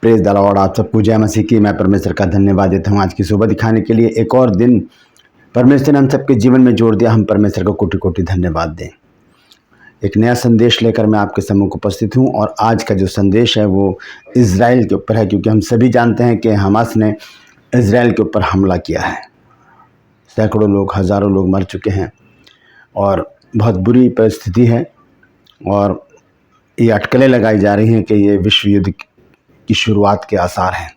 Praise the Lord. आप सबको जय मसीह की। मैं परमेश्वर का धन्यवाद देता हूँ आज की सुबह दिखाने के लिए। एक और दिन परमेश्वर ने हम सबके जीवन में जोड़ दिया। हम परमेश्वर को कोटि कोटि धन्यवाद दें। एक नया संदेश लेकर मैं आपके सम्मुख उपस्थित हूँ और आज का जो संदेश है वो इज़राइल के ऊपर है, क्योंकि हम सभी जानते हैं कि हमास ने इज़राइल के ऊपर हमला किया है। सैकड़ों लोग, हज़ारों लोग मर चुके हैं और बहुत बुरी परिस्थिति है और ये अटकलें लगाई जा रही हैं कि ये विश्व युद्ध की शुरुआत के आसार हैं।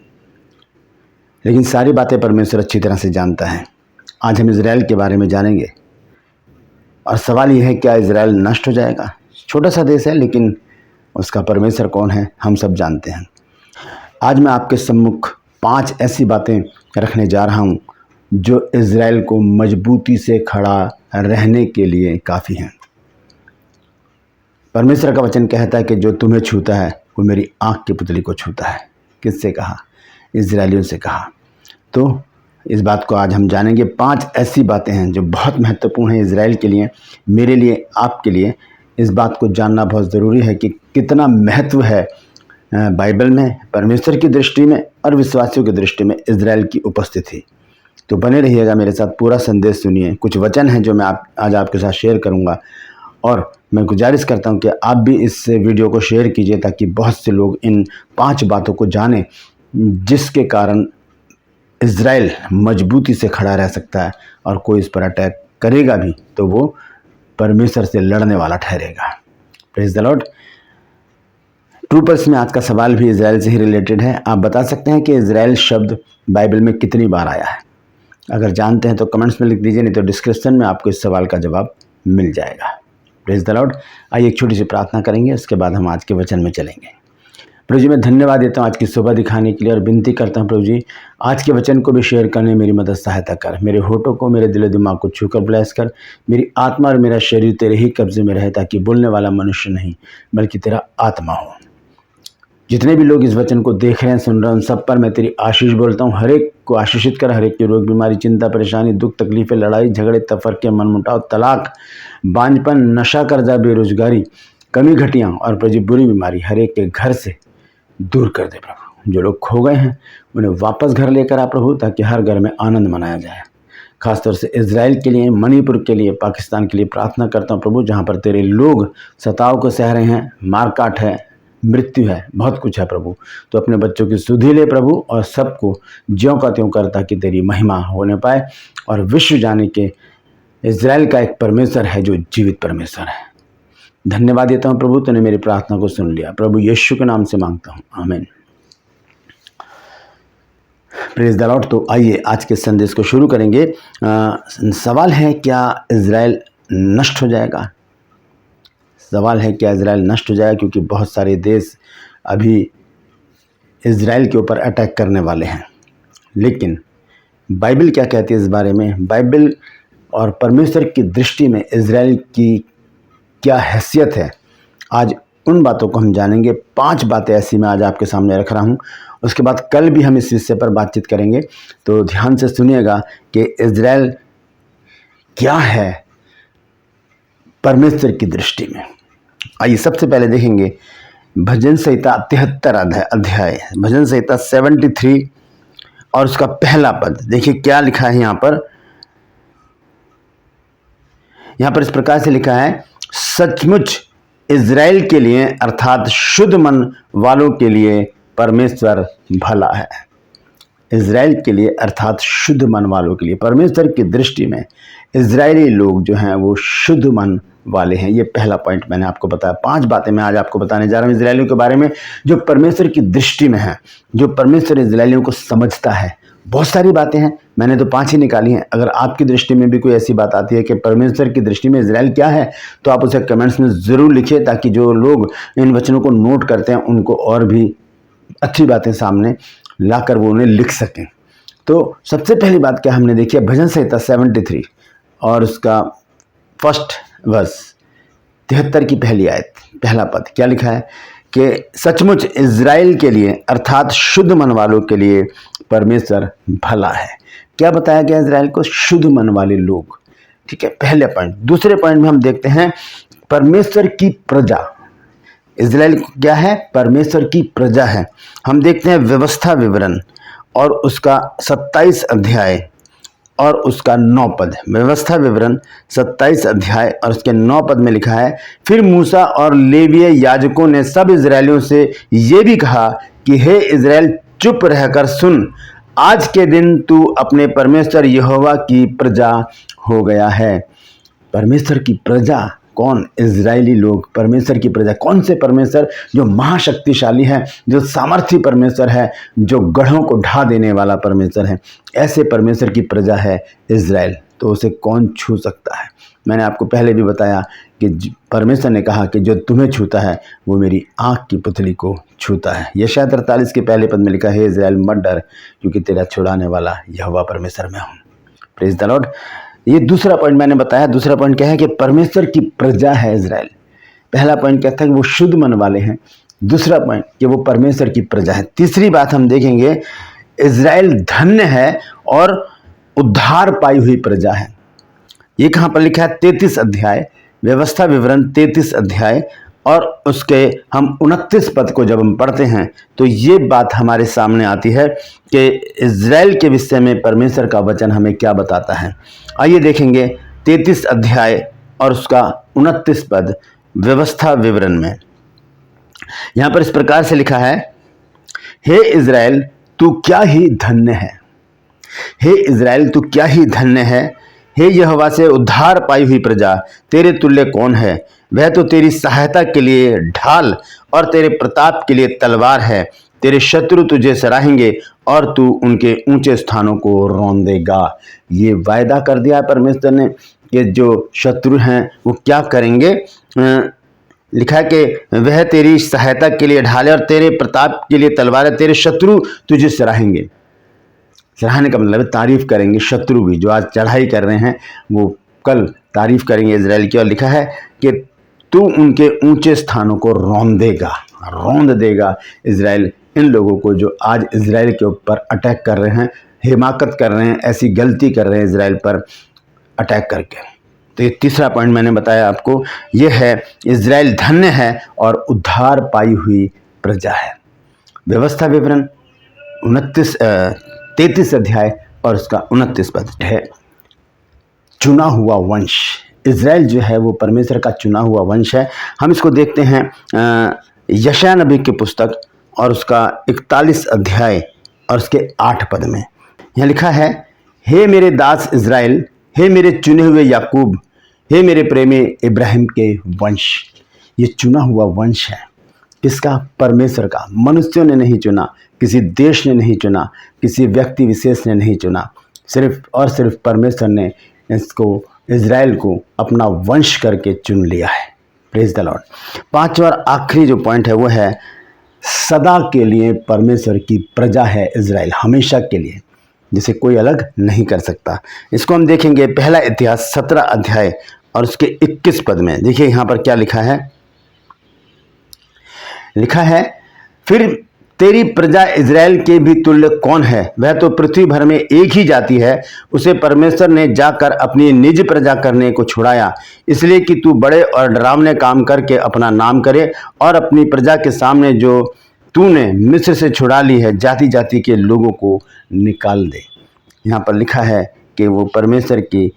लेकिन सारी बातें परमेश्वर अच्छी तरह से जानता है। आज हम इज़राइल के बारे में जानेंगे और सवाल यह है, क्या इज़राइल नष्ट हो जाएगा? छोटा सा देश है लेकिन उसका परमेश्वर कौन है हम सब जानते हैं। आज मैं आपके सम्मुख 5 ऐसी बातें रखने जा रहा हूँ जो इज़राइल को मजबूती से खड़ा रहने के लिए काफ़ी हैं। परमेश्वर का वचन कहता है कि जो तुम्हें छूता है वो मेरी आँख की पुतली को छूता है। किससे कहा? इज़राइलियों से कहा। तो इस बात को आज हम जानेंगे। 5 ऐसी बातें हैं जो बहुत महत्वपूर्ण हैं इज़राइल के लिए, मेरे लिए, आपके लिए। इस बात को जानना बहुत ज़रूरी है कि कितना महत्व है बाइबल में, परमेश्वर की दृष्टि में और विश्वासियों की दृष्टि में इज़राइल की उपस्थिति। तो बने रहिएगा मेरे साथ, पूरा संदेश सुनिए। कुछ वचन हैं जो मैं आज आपके साथ शेयर करूँगा और मैं गुजारिश करता हूं कि आप भी इस वीडियो को शेयर कीजिए ताकि बहुत से लोग इन 5 बातों को जानें जिसके कारण इज़राइल मजबूती से खड़ा रह सकता है और कोई इस पर अटैक करेगा भी तो वो परमेश्वर से लड़ने वाला ठहरेगा। Praise the Lord. ट्रूपर्स में आज का सवाल भी इज़राइल से ही रिलेटेड है। आप बता सकते हैं कि इज़राइल शब्द बाइबल में कितनी बार आया है? अगर जानते हैं तो कमेंट्स में लिख दीजिए, नहीं तो डिस्क्रिप्शन में आपको इस सवाल का जवाब मिल जाएगा। Praise the Lord. आइए एक छोटी सी प्रार्थना करेंगे, उसके बाद हम आज के वचन में चलेंगे। प्रभु जी, मैं धन्यवाद देता हूँ आज की सुबह दिखाने के लिए और विनती करता हूँ प्रभु जी, आज के वचन को भी शेयर करने में मेरी मदद सहायता कर। मेरे होठों को, मेरे दिल दिमाग को छूकर ब्लेस कर। मेरी आत्मा और मेरा शरीर तेरे ही कब्जे में रहे ताकि बोलने वाला मनुष्य नहीं बल्कि तेरा आत्मा हो। जितने भी लोग इस वचन को देख रहे हैं, सुन रहे हैं, उन सब पर मैं तेरी आशीष बोलता हूँ। हर एक को आशीषित कर। हर एक की रोग, बीमारी, चिंता, परेशानी, दुख, तकलीफें, लड़ाई झगड़े, तफरके, मनमुटाव, तलाक, बांझपन, नशा, कर्जा, बेरोजगारी, कमी घटियाँ और प्रभु बुरी बीमारी हर एक के घर से दूर कर दे प्रभु। जो लोग खो गए हैं उन्हें वापस घर लेकर आ प्रभु, ताकि हर घर में आनंद मनाया जाए। खासतौर से इज़राइल के लिए, मणिपुर के लिए, पाकिस्तान के लिए प्रार्थना करता हूँ प्रभु, जहाँ पर तेरे लोग सताव को सह रहे हैं, मारकाट है, मृत्यु है, बहुत कुछ है प्रभु। तो अपने बच्चों की सुधि ले प्रभु और सबको ज्यों का त्यों कर ताकि तेरी महिमा होने पाए और विश्व जाने के इज़राइल का एक परमेश्वर है जो जीवित परमेश्वर है। धन्यवाद देता हूँ प्रभु, तूने मेरी प्रार्थना को सुन लिया। प्रभु यीशु के नाम से मांगता हूँ, आमीन। Praise the Lord. तो आइए आज के संदेश को शुरू करेंगे। सवाल है, क्या इज़राइल नष्ट हो जाएगा? सवाल है, क्या इज़राइल नष्ट हो जाएगा? क्योंकि बहुत सारे देश अभी इज़राइल के ऊपर अटैक करने वाले हैं। लेकिन बाइबल क्या कहती है इस बारे में? बाइबल और परमेश्वर की दृष्टि में इज़राइल की क्या हैसियत है, आज उन बातों को हम जानेंगे। 5 बातें ऐसी मैं आज आपके सामने रख रहा हूँ। उसके बाद कल भी हम इस विषय पर बातचीत करेंगे। तो ध्यान से सुनिएगा कि इज़राइल क्या है परमेश्वर की दृष्टि में। आइए सबसे पहले देखेंगे भजन संहिता 73 अध्याय, भजन संहिता 73 और उसका पहला पद। देखिए क्या लिखा है यहाँ पर। यहाँ पर इस प्रकार से लिखा है, सचमुच इज़राइल के लिए अर्थात शुद्ध मन वालों के लिए परमेश्वर भला है। इज़राइल के लिए अर्थात शुद्ध मन वालों के लिए, परमेश्वर की दृष्टि में इज़राइली लोग जो हैं वो शुद्ध मन वाले हैं। ये पहला पॉइंट मैंने आपको बताया। 5 बातें मैं आज आपको बताने जा रहा हूँ इज़राइलियों के बारे में जो परमेश्वर की दृष्टि में है, जो परमेश्वर इज़राइलियों को समझता है। बहुत सारी बातें हैं, मैंने तो 5 ही निकाली हैं। अगर आपकी दृष्टि में भी कोई ऐसी बात आती है कि परमेश्वर की दृष्टि में इज़राइल क्या है, तो आप उसे कमेंट्स में ज़रूर लिखिए ताकि जो लोग इन वचनों को नोट करते हैं उनको और भी अच्छी बातें सामने लाकर वो उन्हें लिख सकें। तो सबसे पहली बात क्या हमने देखी है, भजन संहिता 73 और उसका फर्स्ट वर्स, 73 की पहली आयत, पहला पद। क्या लिखा है कि सचमुच इज़राइल के लिए अर्थात शुद्ध मन वालों के लिए परमेश्वर भला है। क्या बताया गया इज़राइल को? शुद्ध मन वाले लोग। ठीक है, पहले पॉइंट। दूसरे पॉइंट में हम देखते हैं परमेश्वर की प्रजा। इजराइल क्या है? परमेश्वर की प्रजा है। हम देखते हैं व्यवस्था विवरण और उसका 27 अध्याय और उसका 9 पद। व्यवस्था विवरण 27 अध्याय और उसके 9 पद में लिखा है, फिर मूसा और लेवीय याजकों ने सब इजरायलियों से ये भी कहा कि हे इजराइल, चुप रहकर सुन, आज के दिन तू अपने परमेश्वर यहोवा की प्रजा हो गया है। परमेश्वर की प्रजा कौन? इजरायली लोग परमेश्वर की प्रजा। कौन से परमेश्वर? जो महाशक्तिशाली है, जो सामर्थी परमेश्वर है, जो गढ़ों को ढा देने वाला परमेश्वर है। ऐसे परमेश्वर की प्रजा है इजराइल। तो उसे कौन छू सकता है? मैंने आपको पहले भी बताया कि परमेश्वर ने कहा कि जो तुम्हें छूता है वो मेरी आँख की पुतली को छूता है। यशायाह 43 के पहले पद में लिखा है, इजराइल मत डर, क्योंकि तेरा छुड़ाने वाला यहोवा परमेश्वर मैं हूँ। Praise the Lord. ये दूसरा पॉइंट मैंने बताया। दूसरा पॉइंट क्या है? कि परमेश्वर की प्रजा है इजराइल। पहला पॉइंट कहता है कि वो शुद्ध मन वाले हैं। दूसरा पॉइंट कि वो परमेश्वर की प्रजा है। तीसरी बात हम देखेंगे, इजराइल धन्य है और उद्धार पाई हुई प्रजा है। ये कहाँ पर लिखा है? 33 अध्याय, व्यवस्था विवरण 33 अध्याय और उसके हम 29 पद को जब हम पढ़ते हैं तो ये बात हमारे सामने आती है कि इजराइल के विषय में परमेश्वर का वचन हमें क्या बताता है। आइए देखेंगे 33 अध्याय और उसका 29 पद व्यवस्था विवरण में। यहाँ पर इस प्रकार से लिखा है, हे इजराइल तू क्या ही धन्य है, हे इजराइल तू क्या ही धन्य है, हे यहोवा से उद्धार पाई हुई प्रजा, तेरे तुल्य कौन है? वह तो तेरी सहायता के लिए ढाल और तेरे प्रताप के लिए तलवार है। तेरे शत्रु तुझे सराहेंगे और तू उनके ऊंचे स्थानों को रौंदेगा। ये वायदा कर दिया है परमेश्वर ने कि जो शत्रु हैं वो क्या करेंगे। लिखा है कि वह तेरी सहायता के लिए ढाल है और तेरे प्रताप के लिए तलवार है। तेरे शत्रु तुझे सराहेंगे। सराहने का मतलब है तारीफ करेंगे। शत्रु भी जो आज चढ़ाई कर रहे हैं वो कल तारीफ करेंगे इजराइल की। और लिखा है कि तू उनके ऊंचे स्थानों को रौंद देगा। इजराइल इन लोगों को जो आज इजराइल के ऊपर अटैक कर रहे हैं, हिमाकत कर रहे हैं, ऐसी गलती कर रहे हैं इजराइल पर अटैक करके। तो ये तीसरा पॉइंट मैंने बताया आपको, ये है इजराइल धन्य है और उद्धार पाई हुई प्रजा है। व्यवस्था विवरण 33 अध्याय और उसका 29 पद है। चुना हुआ वंश, इजराइल जो है वो परमेश्वर का चुना हुआ वंश है। हम इसको देखते हैं यशायाह नबी की पुस्तक और उसका 41 अध्याय और उसके 8 पद में। यहाँ लिखा है, हे मेरे दास इजराइल, हे मेरे चुने हुए याकूब, हे मेरे प्रेमी इब्राहिम के वंश। ये चुना हुआ वंश है। किसका? परमेश्वर का। मनुष्यों ने नहीं चुना, किसी देश ने नहीं चुना, किसी व्यक्ति विशेष ने नहीं चुना, सिर्फ और सिर्फ परमेश्वर ने इसको, इजराइल को अपना वंश करके चुन लिया है। Praise the Lord. पांचवा और आखिरी जो पॉइंट है वो है, सदा के लिए परमेश्वर की प्रजा है इजराइल, हमेशा के लिए, जिसे कोई अलग नहीं कर सकता। इसको हम देखेंगे पहला इतिहास 17 अध्याय और उसके 21 पद में। देखिए यहाँ पर क्या लिखा है। लिखा है, फिर तेरी प्रजा इजराइल के भी तुल्य कौन है? वह तो पृथ्वी भर में एक ही जाति है। उसे परमेश्वर ने जाकर अपनी निज प्रजा करने को छुड़ाया, इसलिए कि तू बड़े और डरावने काम करके अपना नाम करे और अपनी प्रजा के सामने जो तूने मिस्र से छुड़ा ली है जाति जाति के लोगों को निकाल दे। यहाँ पर लिखा है कि वो परमेश्वर की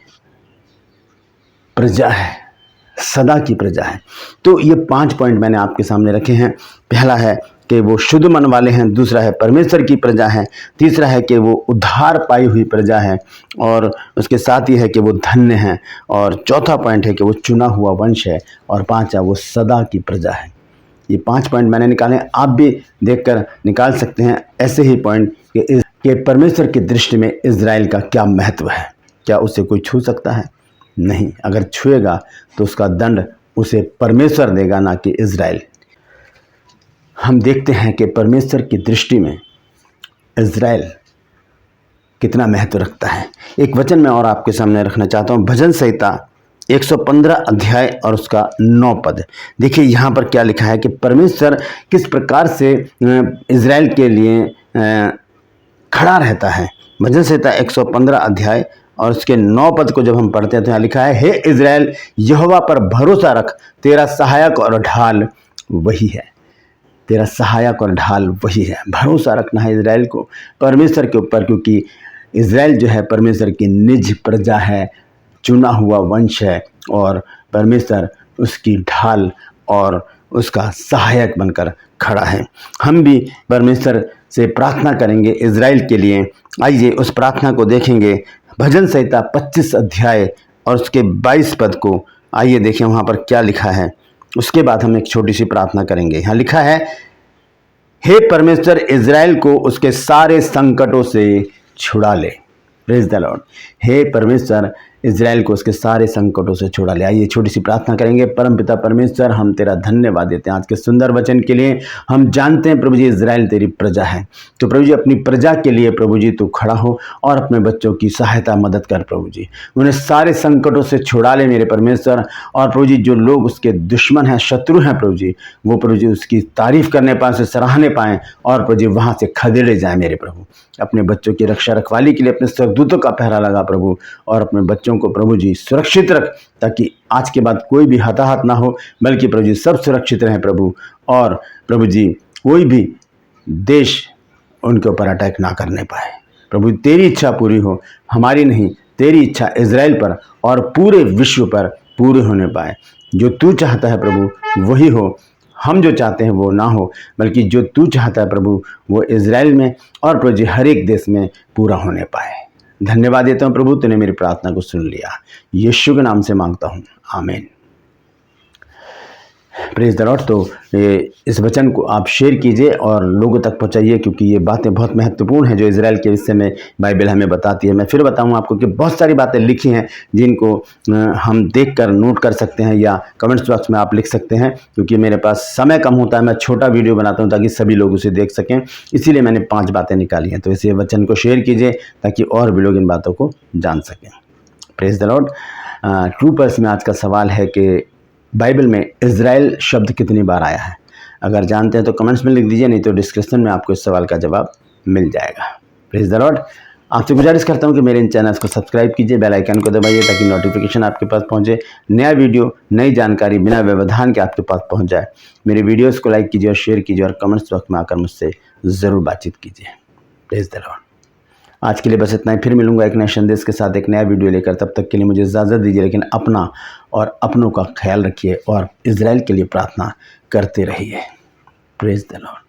प्रजा है, सदा की प्रजा है। तो ये 5 पॉइंट मैंने आपके सामने रखे हैं। पहला है कि वो शुद्ध मन वाले हैं, दूसरा है परमेश्वर की प्रजा है, तीसरा है कि वो उद्धार पाई हुई प्रजा है और उसके साथ ही है कि वो धन्य हैं, और चौथा पॉइंट है कि वो चुना हुआ वंश है, और पांचवा वो सदा की प्रजा है। ये 5 पॉइंट मैंने निकाले। आप भी देखकर निकाल सकते हैं ऐसे ही पॉइंट कि परमेश्वर की दृष्टि में इजराइल का क्या महत्व है। क्या उसे कोई छू सकता है? नहीं। अगर छुएगा तो उसका दंड उसे परमेश्वर देगा, ना कि इजराइल। हम देखते हैं कि परमेश्वर की दृष्टि में इजराइल कितना महत्व रखता है। एक वचन मैं और आपके सामने रखना चाहता हूँ, भजन संहिता 115 अध्याय और उसका 9 पद। देखिए यहाँ पर क्या लिखा है कि परमेश्वर किस प्रकार से इजराइल के लिए खड़ा रहता है। भजन संहिता 115 अध्याय और उसके 9 पद को जब हम पढ़ते हैं तो यहाँ लिखा है, हे इजराइल, यहोवा पर भरोसा रख, तेरा सहायक और ढाल वही है, तेरा सहायक और ढाल वही है। भरोसा रखना है इज़राइल को, परमेश्वर के ऊपर, क्योंकि इज़राइल जो है परमेश्वर की निज प्रजा है, चुना हुआ वंश है, और परमेश्वर उसकी ढाल और उसका सहायक बनकर खड़ा है। हम भी परमेश्वर से प्रार्थना करेंगे इज़राइल के लिए। आइए उस प्रार्थना को देखेंगे, भजन संहिता 25 अध्याय और उसके 22 पद को आइए देखें वहाँ पर क्या लिखा है। उसके बाद हम एक छोटी सी प्रार्थना करेंगे। यहाँ लिखा है, हे परमेश्वर इज़राइल को उसके सारे संकटों से छुड़ा ले। Praise the Lord. हे परमेश्वर इज़राइल को उसके सारे संकटों से छुड़ा ले। आइए छोटी सी प्रार्थना करेंगे। परमपिता परमेश्वर, हम तेरा धन्यवाद देते हैं आज के सुंदर वचन के लिए। हम जानते हैं प्रभु जी इज़राइल तेरी प्रजा है, तो प्रभु जी अपनी प्रजा के लिए प्रभु जी तू खड़ा हो और अपने बच्चों की सहायता मदद कर प्रभु जी, उन्हें सारे संकटों से छुड़ा ले मेरे परमेश्वर। और प्रभु जी जो लोग उसके दुश्मन हैं, शत्रु हैं प्रभु जी, वो प्रभु जी उसकी तारीफ करने पाएँ, उसे सराहने पाएँ और प्रभु जी वहाँ से खदेड़े जाए मेरे प्रभु। अपने बच्चों की रक्षा रखवाली के लिए अपने स्वर्गदूतों का पहरा लगा प्रभु, और अपने बच्चों को प्रभु जी सुरक्षित रख, ताकि आज के बाद कोई भी हताहत ना हो, बल्कि प्रभु जी सब सुरक्षित रहें प्रभु। और प्रभु जी कोई भी देश उनके ऊपर अटैक ना करने पाए। प्रभु तेरी इच्छा पूरी हो, हमारी नहीं, तेरी इच्छा इज़राइल पर और पूरे विश्व पर पूरी होने पाए। जो तू चाहता है प्रभु वही हो, हम जो चाहते हैं वो ना हो, बल्कि जो तू चाहता है प्रभु वो इज़राइल में और प्रभु जी हर एक देश में पूरा होने पाए। धन्यवाद देता हूँ प्रभु, तूने मेरी प्रार्थना को सुन लिया। यीशु के नाम से मांगता हूँ, आमीन। Praise the Lord. तो इस वचन को आप शेयर कीजिए और लोगों तक पहुंचाइए, क्योंकि ये बातें बहुत महत्वपूर्ण हैं जो इज़राइल के विषय में बाइबल हमें बताती है। मैं फिर बताऊं आपको कि बहुत सारी बातें लिखी हैं जिनको हम देखकर नोट कर सकते हैं, या कमेंट्स बॉक्स में आप लिख सकते हैं, क्योंकि मेरे पास समय कम होता है। मैं छोटा वीडियो बनाता हूँ ताकि सभी लोग उसे देख सकें, इसीलिए मैंने 5 बातें निकाली हैं। तो इस वचन को शेयर कीजिए ताकि और भी लोग इन बातों को जान सकें। Praise the Lord. True purse में आज का सवाल है कि बाइबल में इज़राइल शब्द कितनी बार आया है। अगर जानते हैं तो कमेंट्स में लिख दीजिए, नहीं तो डिस्क्रिप्शन में आपको इस सवाल का जवाब मिल जाएगा। Praise the Lord. आपसे गुजारिश करता हूं कि मेरे इन चैनल्स को सब्सक्राइब कीजिए, बेल आइकन को दबाइए ताकि नोटिफिकेशन आपके पास पहुंचे, नया वीडियो नई जानकारी बिना व्यवधान के आपके पास पहुंच जाए। मेरे वीडियोज़ को लाइक कीजिए और शेयर कीजिए, और कमेंट्स बॉक्स में आकर मुझसे ज़रूर बातचीत कीजिए। Praise the Lord. आज के लिए बस इतना ही। फिर मिलूंगा एक नए संदेश के साथ, एक नया वीडियो लेकर। तब तक के लिए मुझे इजाज़त दीजिए, लेकिन अपना और अपनों का ख्याल रखिए और इज़राइल के लिए प्रार्थना करते रहिए। Praise the Lord.